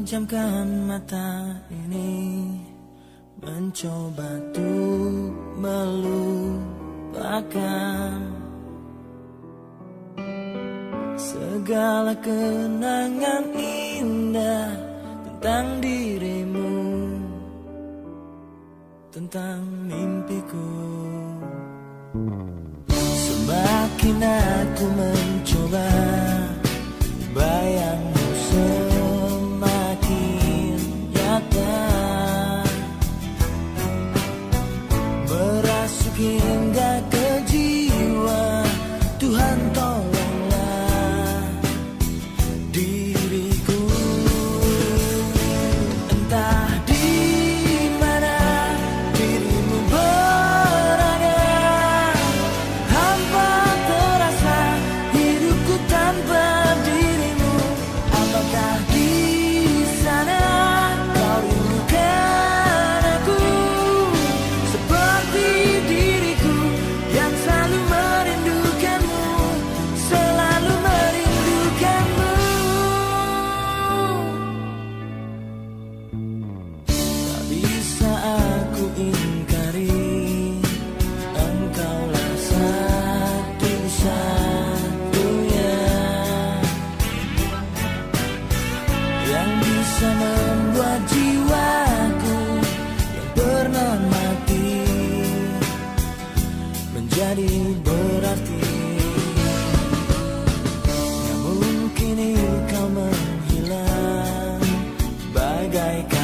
Memejamkan mata ini, mencoba untuk melupakan segala kenangan indah tentang dirimu, tentang mimpiku. Semakin aku mencoba, bayangmu semakin nyata, merasuk hingga ke jiwa. Tuhan tolonglah diriku. Entah di mana dirimu berada, hampa terasa hidupku tanpa dirimu. Apakah di sana kau rindukan aku seperti diriku yang selalu merindukanmu, selalu merindukanmu. Tak bisa aku ingkari, engkaulah satu-satunya yang bisa membuat jiwaku yang pernah mati menjadi berarti. Namun kini kau menghilang bagaikan